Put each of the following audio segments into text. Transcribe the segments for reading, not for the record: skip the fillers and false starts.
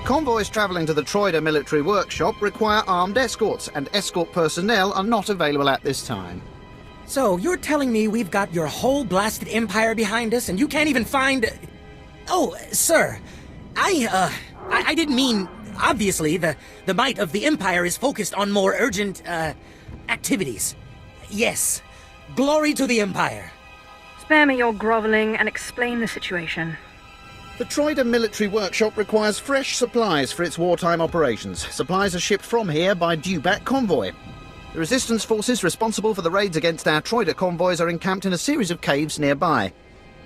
Convoys travelling to the Troida military workshop require armed escorts, and escort personnel are not available at this time. So, you're telling me we've got your whole blasted empire behind us, and you can't even find... Oh, sir, I didn't mean... Obviously, the might of the empire is focused on more urgent, activities. Yes, glory to the empire. Spare me your groveling and explain the situation. The Troida military workshop requires fresh supplies for its wartime operations. Supplies are shipped from here by due-back convoy. The resistance forces responsible for the raids against our Troida convoys are encamped in a series of caves nearby.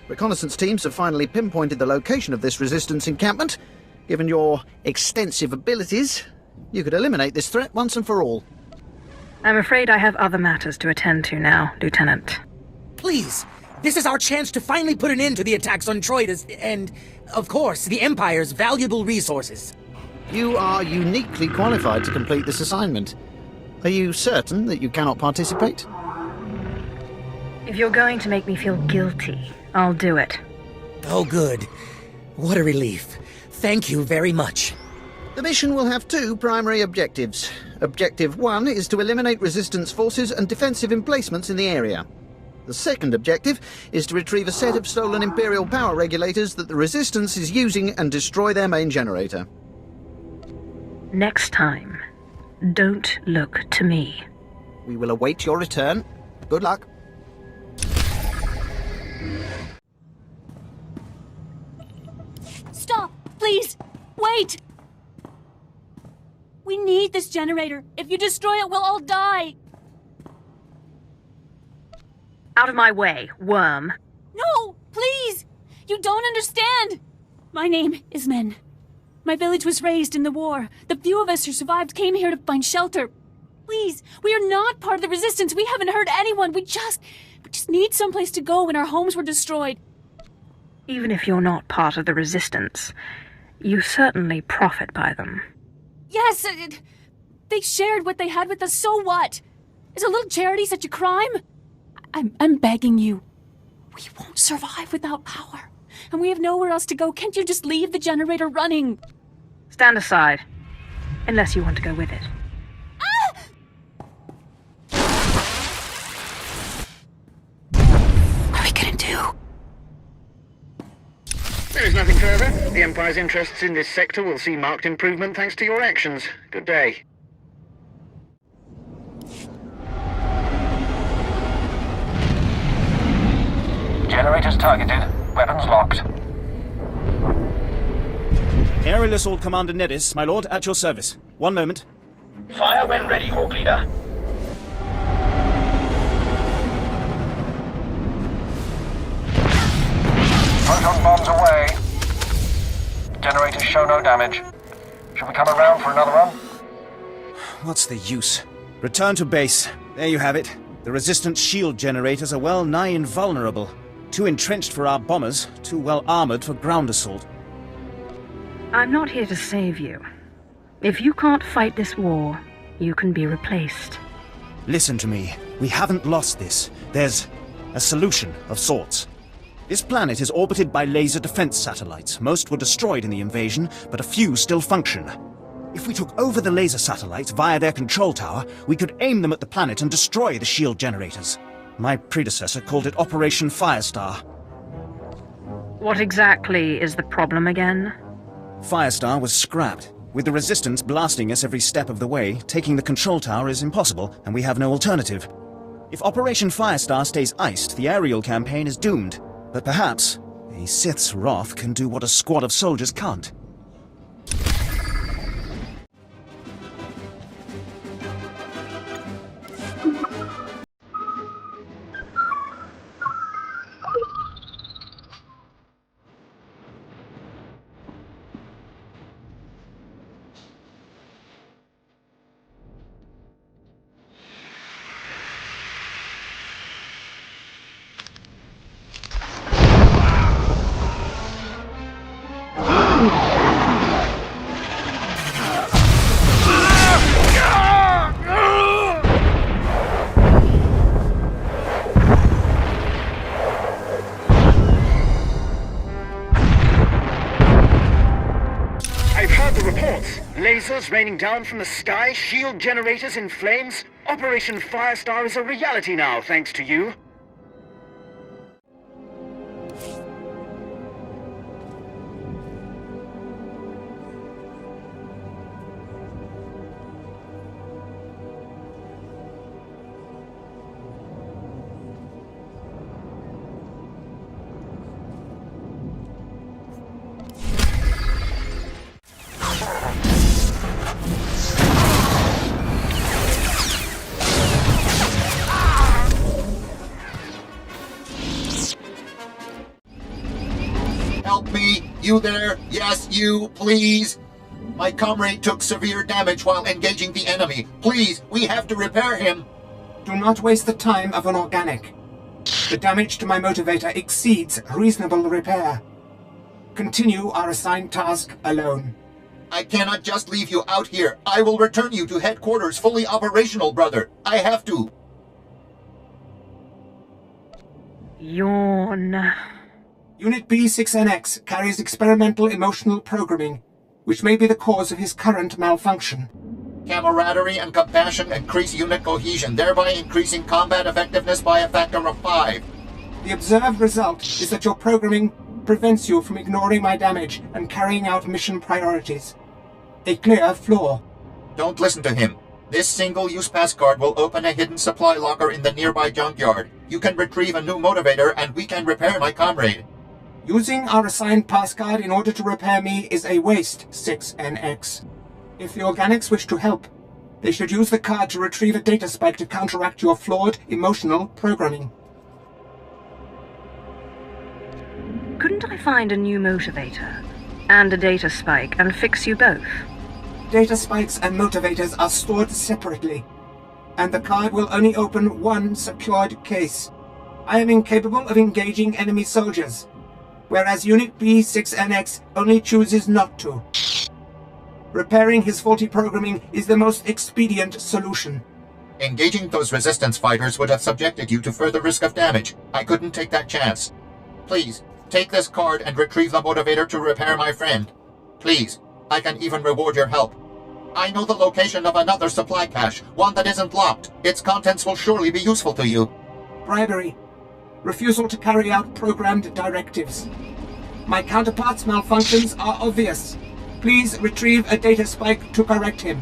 Reconnaissance teams have finally pinpointed the location of this resistance encampment. Given your extensive abilities, you could eliminate this threat once and for all. I'm afraid I have other matters to attend to now, Lieutenant. Please, this is our chance to finally put an end to the attacks on Troida's and, of course, the Empire's valuable resources. You are uniquely qualified to complete this assignment. Are you certain that you cannot participate? If you're going to make me feel guilty, I'll do it. Oh, good. What a relief. Thank you very much. The mission will have two primary objectives. Objective 1 is to eliminate resistance forces and defensive emplacements in the area. The second objective is to retrieve a set of stolen Imperial power regulators that the Resistance is using and destroy their main generator. Next time, don't look to me. We will await your return. Good luck. Stop! Please! Wait! We need this generator. If you destroy it, we'll all die. Out of my way, worm. No! Please! You don't understand! My name is Men. My village was raised in the war. The few of us who survived came here to find shelter. Please, we are not part of the Resistance. We haven't hurt anyone. We just need someplace to go when our homes were destroyed. Even if you're not part of the Resistance, you certainly profit by them. Yes, they shared what they had with us, so what? Is a little charity such a crime? I'm begging you. We won't survive without power. And we have nowhere else to go. Can't you just leave the generator running? Stand aside. Unless you want to go with it. What are we gonna do? There is nothing further. The Empire's interests in this sector will see marked improvement thanks to your actions. Good day. Generators targeted. Weapons locked. Aerial Assault Commander Nedis, my lord, at your service. One moment. Fire when ready, Hawk Leader. Proton bombs away. Generators show no damage. Should we come around for another run? What's the use? Return to base. There you have it. The Resistance shield generators are well nigh invulnerable. Too entrenched for our bombers, too well armored for ground assault. I'm not here to save you. If you can't fight this war, you can be replaced. Listen to me. We haven't lost this. There's a solution of sorts. This planet is orbited by laser defense satellites. Most were destroyed in the invasion, but a few still function. If we took over the laser satellites via their control tower, we could aim them at the planet and destroy the shield generators. My predecessor called it Operation Firestar. What exactly is the problem again? Firestar was scrapped. With the Resistance blasting us every step of the way, taking the control tower is impossible, and we have no alternative. If Operation Firestar stays iced, the aerial campaign is doomed. But perhaps a Sith's wrath can do what a squad of soldiers can't. heard the reports. Lasers raining down from the sky, shield generators in flames. Operation Firestar is a reality now, thanks to you. Help me! You there? Yes, you, please! My comrade took severe damage while engaging the enemy. Please, we have to repair him! Do not waste the time of an organic. The damage to my motivator exceeds reasonable repair. Continue our assigned task alone. I cannot just leave you out here. I will return you to headquarters fully operational, brother. I have to. Yawn. Unit B6NX carries experimental emotional programming, which may be the cause of his current malfunction. Camaraderie and compassion increase unit cohesion, thereby increasing combat effectiveness by a factor of 5. The observed result is that your programming prevents you from ignoring my damage and carrying out mission priorities. A clear flaw. Don't listen to him. This single-use pass card will open a hidden supply locker in the nearby junkyard. You can retrieve a new motivator and we can repair my comrade. Using our assigned pass card in order to repair me is a waste, 6NX. If the organics wish to help, they should use the card to retrieve a data spike to counteract your flawed emotional programming. Couldn't I find a new motivator and a data spike and fix you both? Data spikes and motivators are stored separately, and the card will only open one secured case. I am incapable of engaging enemy soldiers, whereas Unit B6NX only chooses not to. Repairing his faulty programming is the most expedient solution. Engaging those resistance fighters would have subjected you to further risk of damage. I couldn't take that chance. Please, take this card and retrieve the motivator to repair my friend. Please, I can even reward your help. I know the location of another supply cache, one that isn't locked. Its contents will surely be useful to you. Bribery. Refusal to carry out programmed directives. My counterpart's malfunctions are obvious. Please retrieve a data spike to correct him.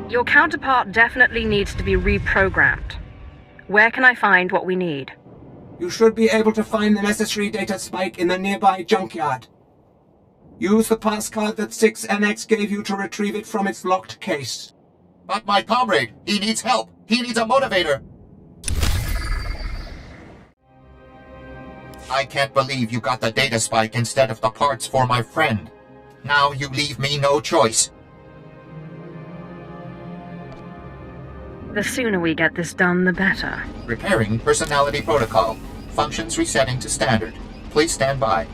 Your counterpart definitely needs to be reprogrammed. Where can I find what we need? You should be able to find the necessary data spike in the nearby junkyard. Use the pass card that 6NX gave you to retrieve it from its locked case. But my comrade, he needs help. He needs a motivator. I can't believe you got the data spike instead of the parts for my friend. Now you leave me no choice. The sooner we get this done, the better. Repairing personality protocol. Functions resetting to standard. Please stand by.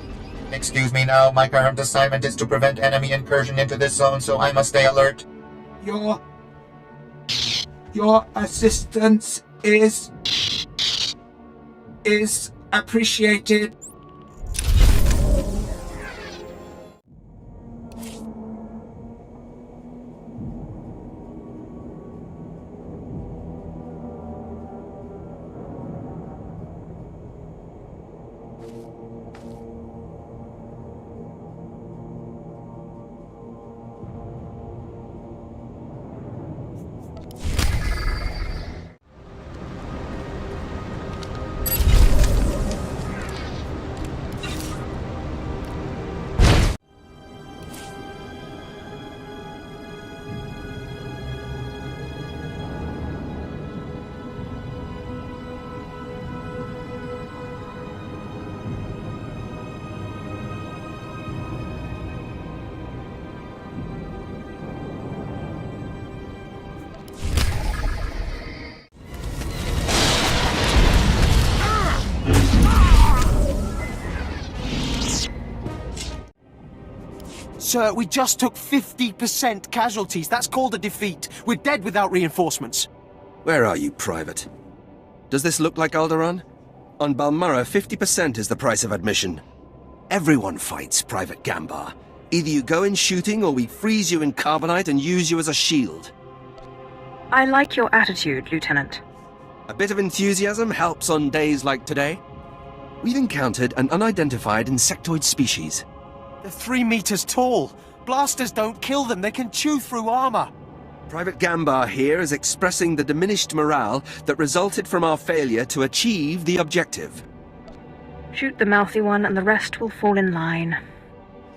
Excuse me now, my current assignment is to prevent enemy incursion into this zone, so I must stay alert. Your assistance is appreciated. Sir, we just took 50% casualties. That's called a defeat. We're dead without reinforcements. Where are you, Private? Does this look like Alderaan? On Balmorra, 50% is the price of admission. Everyone fights, Private Gambar. Either you go in shooting or we freeze you in carbonite and use you as a shield. I like your attitude, Lieutenant. A bit of enthusiasm helps on days like today. We've encountered an unidentified insectoid species. They're 3 meters tall. Blasters don't kill them, they can chew through armor. Private Gambar here is expressing the diminished morale that resulted from our failure to achieve the objective. Shoot the mouthy one and the rest will fall in line.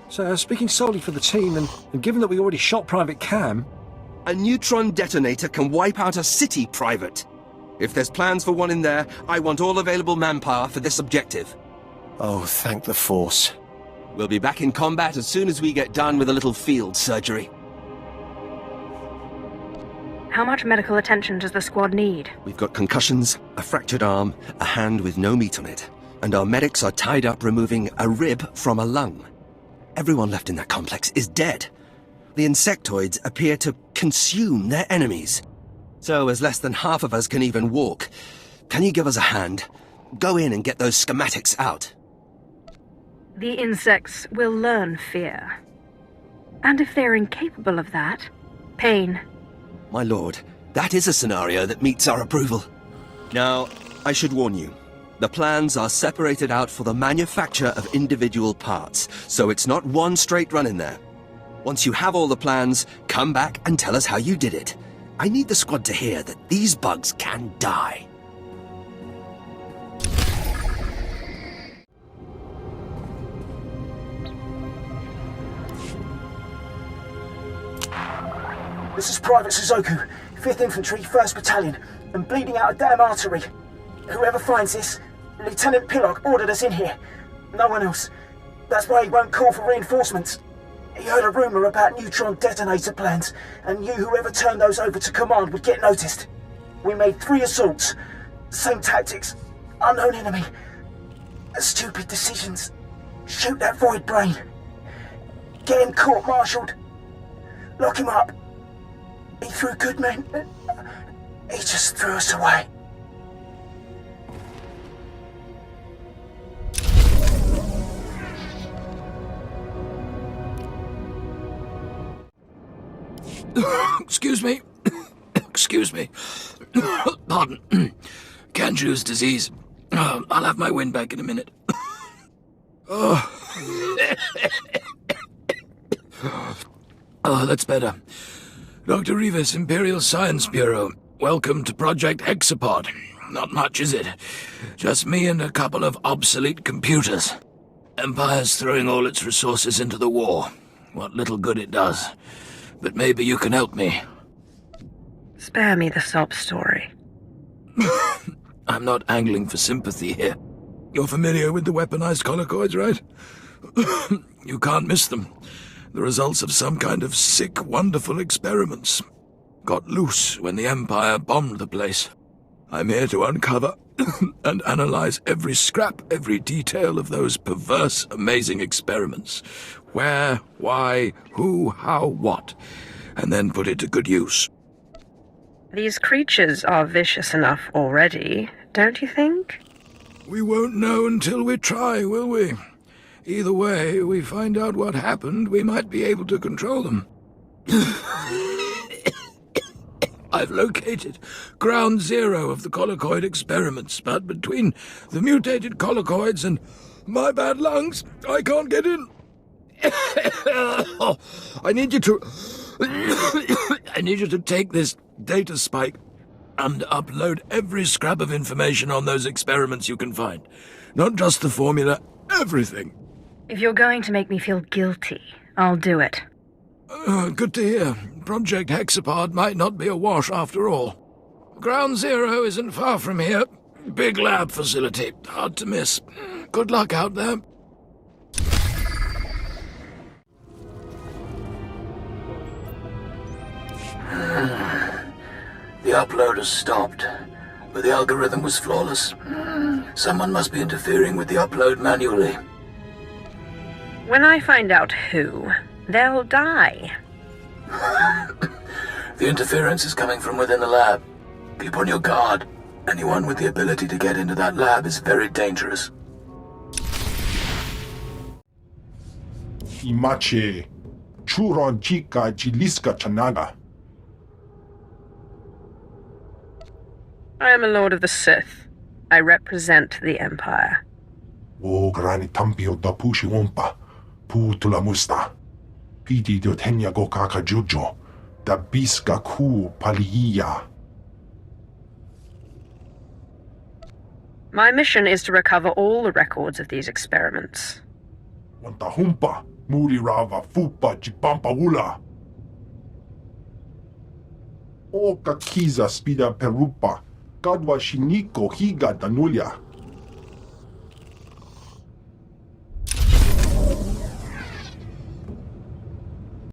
So, speaking solely for the team, and given that we already shot Private Cam... A neutron detonator can wipe out a city, Private. If there's plans for one in there, I want all available manpower for this objective. Oh, thank the Force. We'll be back in combat as soon as we get done with a little field surgery. How much medical attention does the squad need? We've got concussions, a fractured arm, a hand with no meat on it, and our medics are tied up removing a rib from a lung. Everyone left in that complex is dead. The insectoids appear to consume their enemies. So, as less than half of us can even walk, can you give us a hand? Go in and get those schematics out. The insects will learn fear. And if they're incapable of that, pain. My lord, that is a scenario that meets our approval. Now, I should warn you. The plans are separated out for the manufacture of individual parts, so it's not one straight run in there. Once you have all the plans, come back and tell us how you did it. I need the squad to hear that these bugs can die. This is Private Suzoku, 5th Infantry, 1st Battalion. I'm bleeding out a damn artery. Whoever finds this, Lieutenant Pillock ordered us in here. No one else. That's why he won't call for reinforcements. He heard a rumour about neutron detonator plans, and knew whoever turned those over to command would get noticed. We made 3 assaults. Same tactics. Unknown enemy. Stupid decisions. Shoot that void brain. Get him court-martialed. Lock him up. He threw good men. He just threw us away. Excuse me. Excuse me. Pardon. Kanju's disease. I'll have my wind back in a minute. Oh, that's better. Dr. Rivas, Imperial Science Bureau. Welcome to Project Hexapod. Not much, is it? Just me and a couple of obsolete computers. Empire's throwing all its resources into the war. What little good it does. But maybe you can help me. Spare me the sob story. I'm not angling for sympathy here. You're familiar with the weaponized collocoids, right? You can't miss them. The results of some kind of sick, wonderful experiments. Got loose when the Empire bombed the place. I'm here to uncover and analyze every scrap, every detail of those perverse, amazing experiments. Where, why, who, how, what, and then put it to good use. These creatures are vicious enough already, don't you think? We won't know until we try, will we? Either way, we find out what happened, we might be able to control them. I've located ground zero of the collocoid experiments, but between the mutated collocoids and my bad lungs, I can't get in. I need you to take this data spike and upload every scrap of information on those experiments you can find. Not just the formula, everything. If you're going to make me feel guilty, I'll do it. Good to hear. Project Hexapod might not be a wash after all. Ground Zero isn't far from here. Big lab facility. Hard to miss. Good luck out there. The upload has stopped, but the algorithm was flawless. Someone must be interfering with the upload manually. When I find out who, they'll die. The interference is coming from within the lab. Keep on your guard. Anyone with the ability to get into that lab is very dangerous. Imache. Churon Chika Jiliska Chanaga. I am a Lord of the Sith. I represent the Empire. O grani tampio da pushi wompa. Pu tula musta. Piti do tenya go kaka jujo. Da biska ku paliya. My mission is to recover all the records of these experiments. Wanta humpa. Muri rava fupa jipampa ula. O kakiza spida perupa. Kadwa shiniko higa danulia.